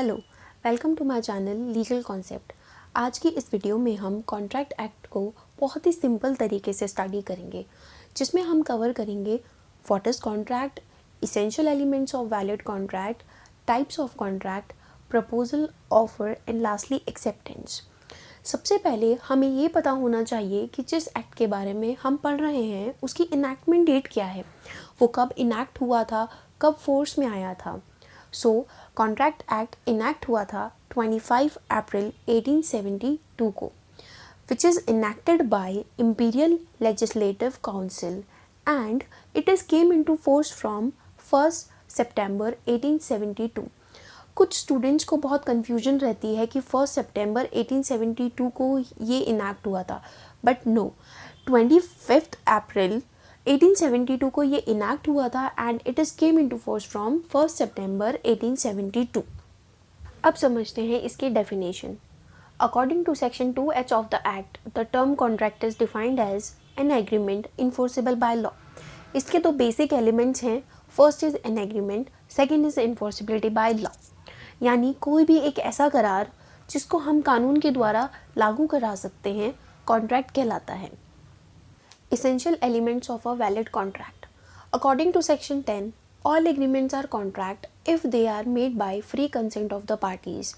Hello, welcome to my channel legal concept. आज की इस वीडियो में हम कॉन्ट्रैक्ट एक्ट को बहुत ही सिंपल तरीके से स्टडी करेंगे, जिसमें हम कवर करेंगे what is contract, essential elements of valid contract, types of contract, proposal, offer and lastly acceptance. सबसे पहले हमें ये पता होना चाहिए कि जिस एक्ट के बारे में हम पढ़ रहे हैं उसकी इनैक्टमेंट डेट क्या है, वो कब इनैक्ट हुआ था, कब फोर्स में आया था। सो कॉन्ट्रैक्ट एक्ट इनैक्ट हुआ था 25 अप्रैल 1872 को, which is enacted by imperial legislative council and it is came into force from 1 सितंबर 1872। कुछ स्टूडेंट्स को बहुत कन्फ्यूजन रहती है कि 1 सितंबर 1872 को ये इनैक्ट हुआ था, बट नो, 25 अप्रैल 1872 को ये इनैक्ट हुआ था and it is came into force from 1 सितंबर 1872। अब समझते हैं इसकी definition. According to section 2H of the act, the term contract is defined as an agreement enforceable by law. इसके दो बेसिक एलिमेंट्स हैं, first is an agreement, second is enforceability by law. यानी कोई भी एक ऐसा करार जिसको हम कानून के द्वारा लागू करा सकते हैं, कॉन्ट्रैक्ट कहलाता है। Essential elements of a valid contract. According to section 10, all agreements are contract if they are made by free consent of the parties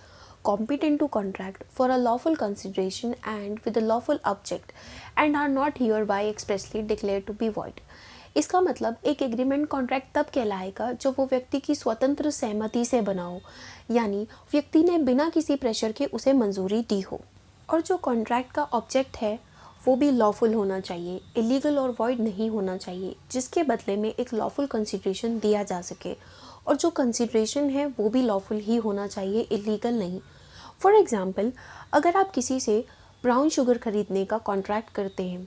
competent to contract for a lawful consideration and with a lawful object and are not hereby expressly declared to be void. इसका मतलब एक agreement contract तब कहलाएगा जब वो व्यक्ति की स्वतंत्र सहमति से बना हो, यानी व्यक्ति ने बिना किसी प्रेशर के उसे मंजूरी दी हो, और जो कॉन्ट्रैक्ट का ऑब्जेक्ट है वो भी लॉफुल होना चाहिए, इलीगल और वॉइड नहीं होना चाहिए, जिसके बदले में एक लॉफुल कंसिडरेशन दिया जा सके, और जो कंसिडरेशन है वो भी लॉफुल ही होना चाहिए, इलीगल नहीं। फॉर एग्ज़ाम्पल, अगर आप किसी से ब्राउन शुगर खरीदने का कॉन्ट्रैक्ट करते हैं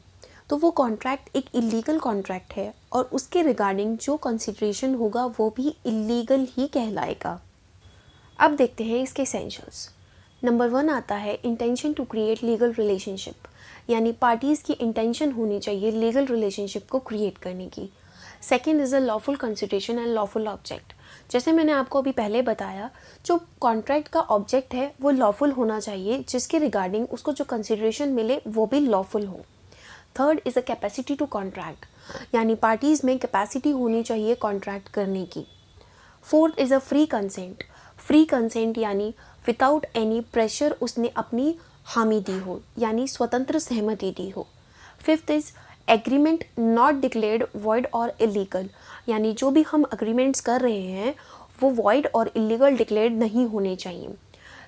तो वो कॉन्ट्रैक्ट एक इलीगल कॉन्ट्रैक्ट है और उसके रिगार्डिंग जो कंसिडरेशन होगा वो भी इलीगल ही कहलाएगा। अब देखते हैं इसके एसेंशियल्स। नंबर 1 आता है intention to create legal relationship, यानी पार्टीज़ की इंटेंशन होनी चाहिए लीगल रिलेशनशिप को क्रिएट करने की। Second is a lawful consideration and lawful object. जैसे मैंने आपको अभी पहले बताया, जो कॉन्ट्रैक्ट का ऑब्जेक्ट है वो लॉफुल होना चाहिए, जिसके रिगार्डिंग उसको जो कंसिडरेशन मिले वो भी लॉफुल हो। Third is a capacity to contract, यानी पार्टीज़ में कैपेसिटी होनी चाहिए कॉन्ट्रैक्ट करने की। Fourth is a free consent. Free consent यानी विदाउट एनी प्रेशर उसने अपनी हामी दी हो, यानी स्वतंत्र सहमति दी हो। Fifth is agreement not declared void और इलीगल, यानी जो भी हम अग्रीमेंट्स कर रहे हैं वो वॉइड और इलीगल डिक्लेयर्ड नहीं होने चाहिए।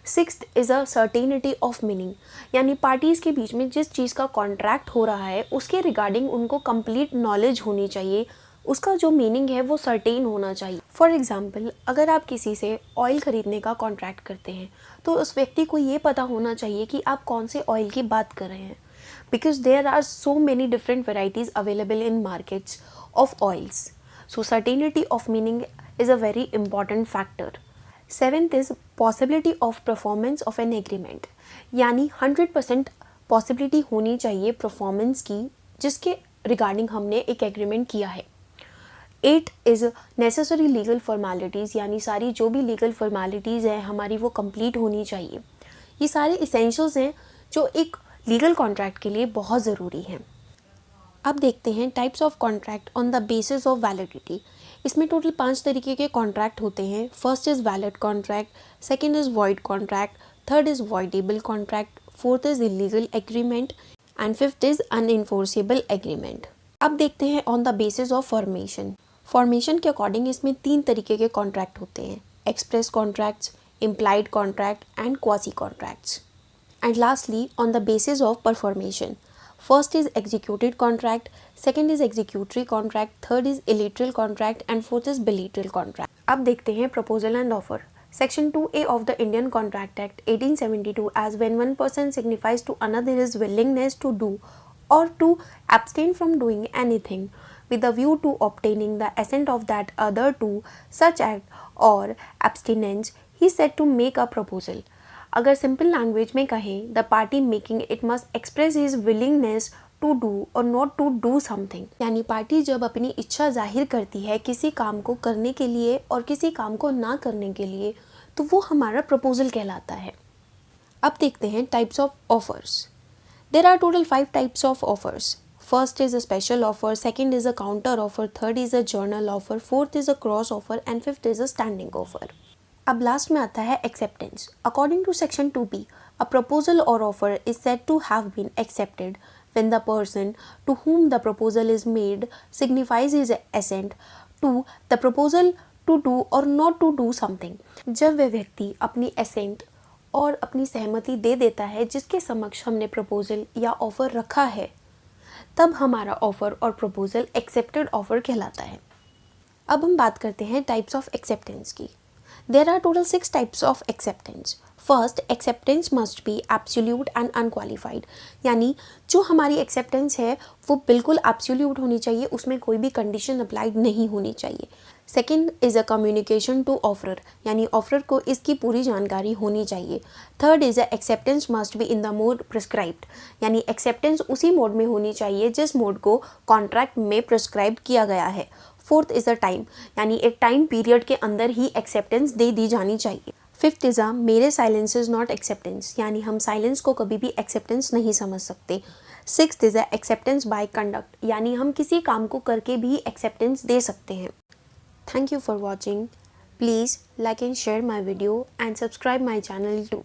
Sixth is a certainty of meaning, यानी पार्टीज़ के बीच में जिस चीज़ का कॉन्ट्रैक्ट हो रहा है उसके रिगार्डिंग उनको कंप्लीट नॉलेज होनी चाहिए, उसका जो मीनिंग है वो सर्टेन होना चाहिए। फॉर एग्ज़ाम्पल, अगर आप किसी से ऑयल ख़रीदने का कॉन्ट्रैक्ट करते हैं तो उस व्यक्ति को ये पता होना चाहिए कि आप कौन से ऑयल की बात कर रहे हैं, because there are so many different varieties available in markets of oils. So certainty of meaning is a very important factor. Seventh is possibility of performance of an agreement, यानी 100% पॉसिबिलिटी होनी चाहिए performance की जिसके regarding हमने एक agreement किया है। 8 is necessary legal formalities, यानी सारी जो भी लीगल फॉर्मेलिटीज़ हैं हमारी वो कंप्लीट होनी चाहिए। ये सारे इसेंशियल्स हैं जो एक लीगल कॉन्ट्रैक्ट के लिए बहुत ज़रूरी हैं। अब देखते हैं types of contract on the basis of validity. इसमें टोटल 5 तरीके के कॉन्ट्रैक्ट होते हैं। First is valid contract, second is void contract, third is voidable contract, fourth is illegal agreement and fifth is unenforceable agreement. अब देखते हैं on the basis of formation. Formation के according इसमें 3 तरीके के कॉन्ट्रैक्ट होते हैं, express contracts, implied contract and quasi contracts. And lastly on the basis of performance, first is executed contract, second is executory contract, third is unilateral contract and fourth is bilateral contract. अब देखते हैं proposal and offer. Section 2A of the Indian Contract Act 1872 as when one person signifies to another his willingness to do or to abstain from doing anything with a view to obtaining the assent of that other to such act or abstinence, he said to make a proposal. अगर simple language में कहें, the party making it must express his willingness to do और not to do something, यानी party जब अपनी इच्छा जाहिर करती है किसी काम को करने के लिए और किसी काम को ना करने के लिए, तो वो हमारा प्रपोजल कहलाता है। अब देखते हैं types of offers. There are total 5 types of offers. First is a special offer, second is a counter offer, third is a general offer, fourth is a cross offer and fifth is a standing offer. अब last में आता है acceptance. According to section 2B, a proposal और offer is said to have been accepted when the person to whom the proposal is made signifies his assent to the proposal to do or not to do something। जब वह व्यक्ति अपनी assent और अपनी सहमति दे देता है जिसके समक्ष हमने प्रपोजल या ऑफर रखा है, तब हमारा ऑफर और प्रपोजल एक्सेप्टेड ऑफर कहलाता है। अब हम बात करते हैं टाइप्स ऑफ एक्सेप्टेंस की। There are total 6 types of acceptance. First, acceptance must be absolute and unqualified, यानी जो हमारी एक्सेप्टेंस है वो बिल्कुल एब्सोल्यूट होनी चाहिए, उसमें कोई भी कंडीशन अप्लाइड नहीं होनी चाहिए। Second is a communication to offerer, यानी ऑफरर को इसकी पूरी जानकारी होनी चाहिए। Third is a acceptance must be in the mode prescribed, यानी एक्सेप्टेंस उसी मोड में होनी चाहिए जिस मोड को कॉन्ट्रैक्ट में प्रिस्क्राइब किया गया है। फोर्थ इज़ अ टाइम, यानी एक टाइम पीरियड के अंदर ही एक्सेप्टेंस दे दी जानी चाहिए। फिफ्थ इज़ अ मेरे साइलेंस इज़ नॉट एक्सेप्टेंस, यानी हम साइलेंस को कभी भी एक्सेप्टेंस नहीं समझ सकते। Sixth is a acceptance by conduct, यानी हम किसी काम को करके भी एक्सेप्टेंस दे सकते हैं। Thank you for watching. Please like and share my video and subscribe my channel too.